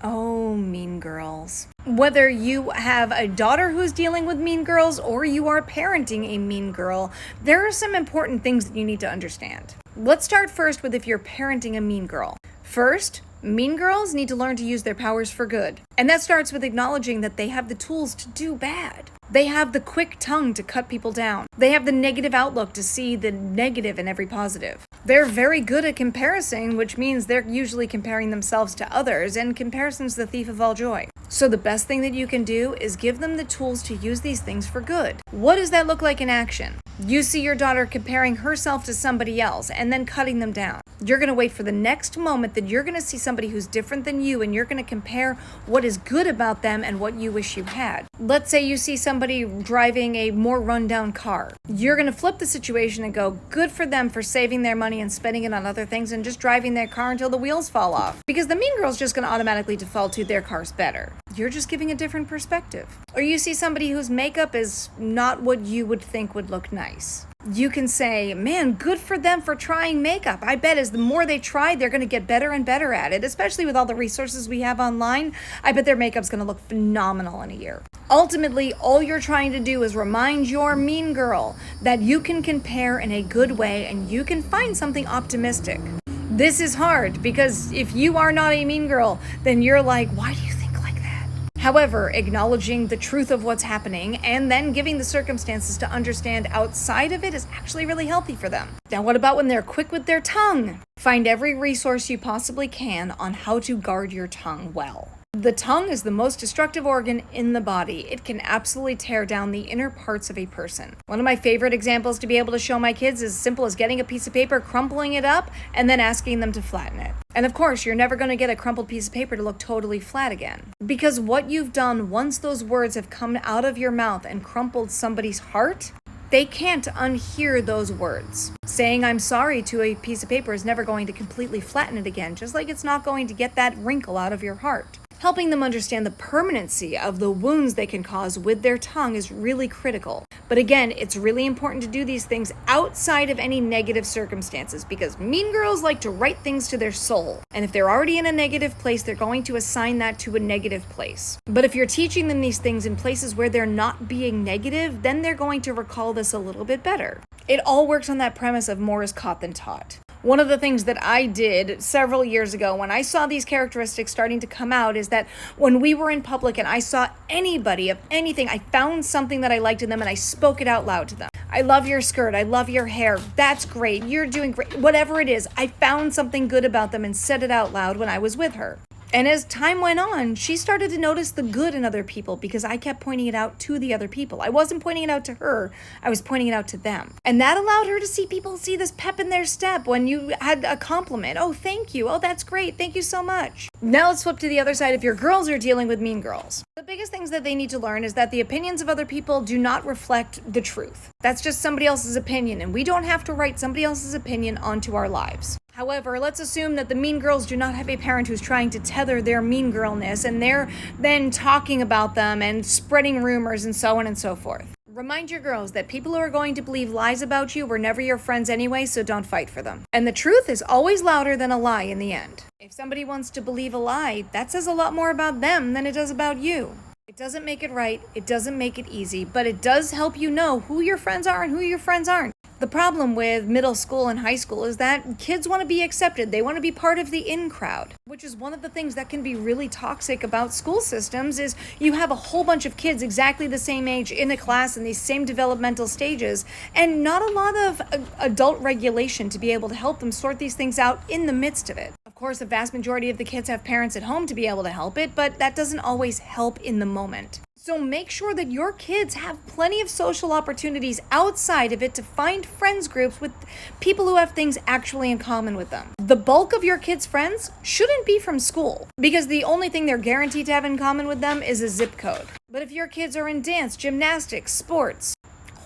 Oh, mean girls. Whether you have a daughter who's dealing with mean girls or you are parenting a mean girl, there are some important things that you need to understand. Let's start first with if you're parenting a mean girl. First, mean girls need to learn to use their powers for good. And that starts with acknowledging that they have the tools to do bad. They have the quick tongue to cut people down. They have the negative outlook to see the negative in every positive. They're very good at comparison, which means they're usually comparing themselves to others, and comparison's the thief of all joy. So the best thing that you can do is give them the tools to use these things for good. What does that look like in action? You see your daughter comparing herself to somebody else and then cutting them down. You're going to wait for the next moment that you're going to see somebody who's different than you, and you're going to compare what is good about them and what you wish you had. Let's say you see somebody driving a more rundown car. You're going to flip the situation and go, good for them for saving their money and spending it on other things and just driving their car until the wheels fall off. Because the mean girl's just going to automatically default to their car's better. You're just giving a different perspective. Or you see somebody whose makeup is not what you would think would look nice. You can say, man, good for them for trying makeup. I bet as the more they try, they're going to get better and better at it, especially with all the resources we have online. I bet their makeup's going to look phenomenal in a year. Ultimately, all you're trying to do is remind your mean girl that you can compare in a good way and you can find something optimistic. This is hard because if you are not a mean girl, then you're like, why do you think like that? However, acknowledging the truth of what's happening and then giving the circumstances to understand outside of it is actually really healthy for them. Now, what about when they're quick with their tongue? Find every resource you possibly can on how to guard your tongue well. The tongue is the most destructive organ in the body. It can absolutely tear down the inner parts of a person. One of my favorite examples to be able to show my kids is as simple as getting a piece of paper, crumpling it up, and then asking them to flatten it. And of course, you're never going to get a crumpled piece of paper to look totally flat again. Because what you've done once those words have come out of your mouth and crumpled somebody's heart, they can't unhear those words. Saying I'm sorry to a piece of paper is never going to completely flatten it again, just like it's not going to get that wrinkle out of your heart. Helping them understand the permanency of the wounds they can cause with their tongue is really critical. But again, it's really important to do these things outside of any negative circumstances because mean girls like to write things to their soul. And if they're already in a negative place, they're going to assign that to a negative place. But if you're teaching them these things in places where they're not being negative, then they're going to recall this a little bit better. It all works on that premise of more is caught than taught. One of the things that I did several years ago when I saw these characteristics starting to come out is that when we were in public and I saw anybody of anything, I found something that I liked in them and I spoke it out loud to them. I love your skirt. I love your hair. That's great. You're doing great. Whatever it is, I found something good about them and said it out loud when I was with her. And as time went on, she started to notice the good in other people because I kept pointing it out to the other people. I wasn't pointing it out to her, I was pointing it out to them. And that allowed her to see people see this pep in their step when you had a compliment. Oh, thank you. Oh, that's great. Thank you so much. Now let's flip to the other side if your girls are dealing with mean girls. The biggest things that they need to learn is that the opinions of other people do not reflect the truth. That's just somebody else's opinion, and we don't have to write somebody else's opinion onto our lives. However, let's assume that the mean girls do not have a parent who's trying to tether their mean girlness and they're then talking about them and spreading rumors and so on and so forth. Remind your girls that people who are going to believe lies about you were never your friends anyway, so don't fight for them. And the truth is always louder than a lie in the end. If somebody wants to believe a lie, that says a lot more about them than it does about you. It doesn't make it right, it doesn't make it easy, but it does help you know who your friends are and who your friends aren't. The problem with middle school and high school is that kids want to be accepted. They want to be part of the in crowd, which is one of the things that can be really toxic about school systems is you have a whole bunch of kids exactly the same age in a class in these same developmental stages and not a lot of adult regulation to be able to help them sort these things out in the midst of it. Of course, the vast majority of the kids have parents at home to be able to help it, but that doesn't always help in the moment. So make sure that your kids have plenty of social opportunities outside of it to find friends groups with people who have things actually in common with them. The bulk of your kids' friends shouldn't be from school because the only thing they're guaranteed to have in common with them is a zip code. But if your kids are in dance, gymnastics, sports,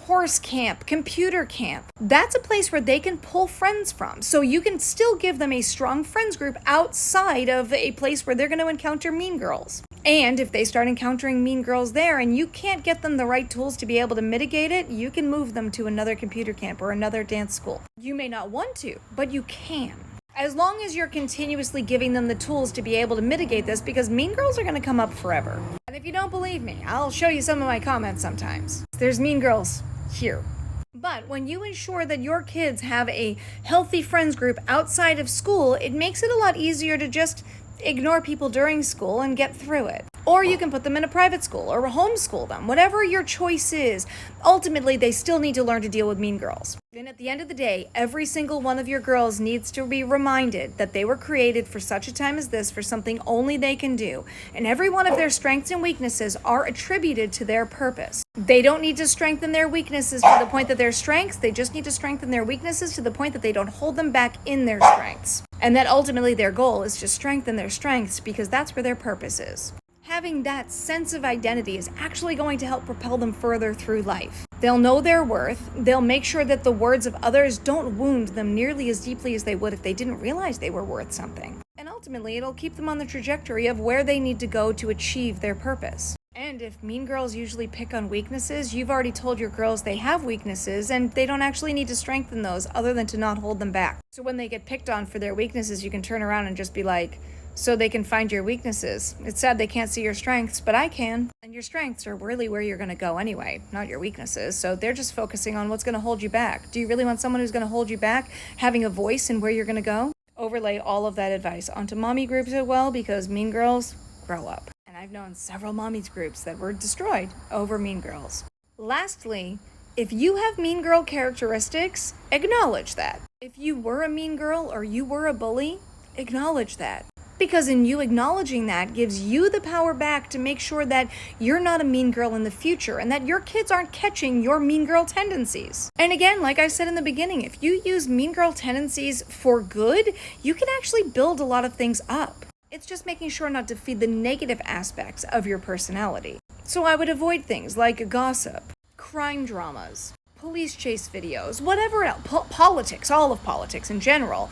horse camp, computer camp, that's a place where they can pull friends from. So you can still give them a strong friends group outside of a place where they're going to encounter mean girls. And if they start encountering mean girls there and you can't get them the right tools to be able to mitigate it, you can move them to another computer camp or another dance school. You may not want to, but you can. As long as you're continuously giving them the tools to be able to mitigate this, because mean girls are going to come up forever. And if you don't believe me, I'll show you some of my comments sometimes. There's mean girls here. But when you ensure that your kids have a healthy friends group outside of school, it makes it a lot easier to just ignore people during school and get through it. Or you can put them in a private school or homeschool them, whatever your choice is. Ultimately, they still need to learn to deal with mean girls. And at the end of the day, every single one of your girls needs to be reminded that they were created for such a time as this, for something only they can do. And every one of their strengths and weaknesses are attributed to their purpose. They don't need to strengthen their weaknesses to the point that they're strengths. They just need to strengthen their weaknesses to the point that they don't hold them back in their strengths. And that ultimately their goal is to strengthen their strengths, because that's where their purpose is. Having that sense of identity is actually going to help propel them further through life. They'll know their worth. They'll make sure that the words of others don't wound them nearly as deeply as they would if they didn't realize they were worth something. And ultimately, it'll keep them on the trajectory of where they need to go to achieve their purpose. And if mean girls usually pick on weaknesses, you've already told your girls they have weaknesses and they don't actually need to strengthen those other than to not hold them back. So when they get picked on for their weaknesses, you can turn around and just be like, so they can find your weaknesses. It's sad they can't see your strengths, but I can. And your strengths are really where you're going to go anyway, not your weaknesses. So they're just focusing on what's going to hold you back. Do you really want someone who's going to hold you back, having a voice in where you're going to go? Overlay all of that advice onto mommy groups as well, because mean girls grow up. And I've known several mommy's groups that were destroyed over mean girls. Lastly, if you have mean girl characteristics, acknowledge that. If you were a mean girl or you were a bully, acknowledge that. Because in you acknowledging that gives you the power back to make sure that you're not a mean girl in the future and that your kids aren't catching your mean girl tendencies. And again, like I said in the beginning, if you use mean girl tendencies for good, you can actually build a lot of things up. It's just making sure not to feed the negative aspects of your personality. So I would avoid things like gossip, crime dramas, police chase videos, whatever else, politics, all of politics in general.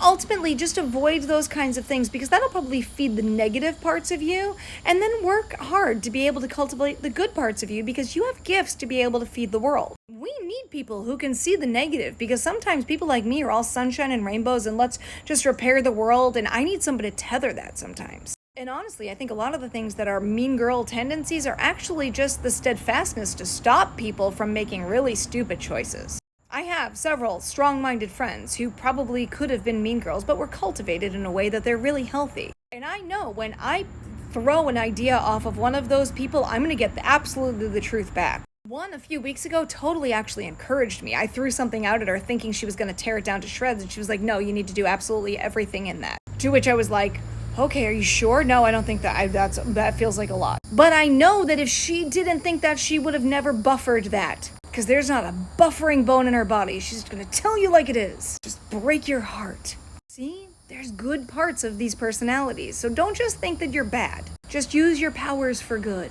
Ultimately, just avoid those kinds of things, because that'll probably feed the negative parts of you, and then work hard to be able to cultivate the good parts of you, because you have gifts to be able to feed the world. We need people who can see the negative, because sometimes people like me are all sunshine and rainbows and let's just repair the world, and I need somebody to tether that sometimes. And honestly, I think a lot of the things that are mean girl tendencies are actually just the steadfastness to stop people from making really stupid choices. I have several strong-minded friends who probably could have been mean girls, but were cultivated in a way that they're really healthy. And I know when I throw an idea off of one of those people, I'm going to get absolutely the truth back. One a few weeks ago totally actually encouraged me. I threw something out at her thinking she was going to tear it down to shreds, and she was like, no, you need to do absolutely everything in that. To which I was like, okay, are you sure? No, I don't think that feels like a lot. But I know that if she didn't think that, she would have never buffered that. Because there's not a buffering bone in her body. She's going to tell you like it is. Just break your heart. See? There's good parts of these personalities. So don't just think that you're bad. Just use your powers for good.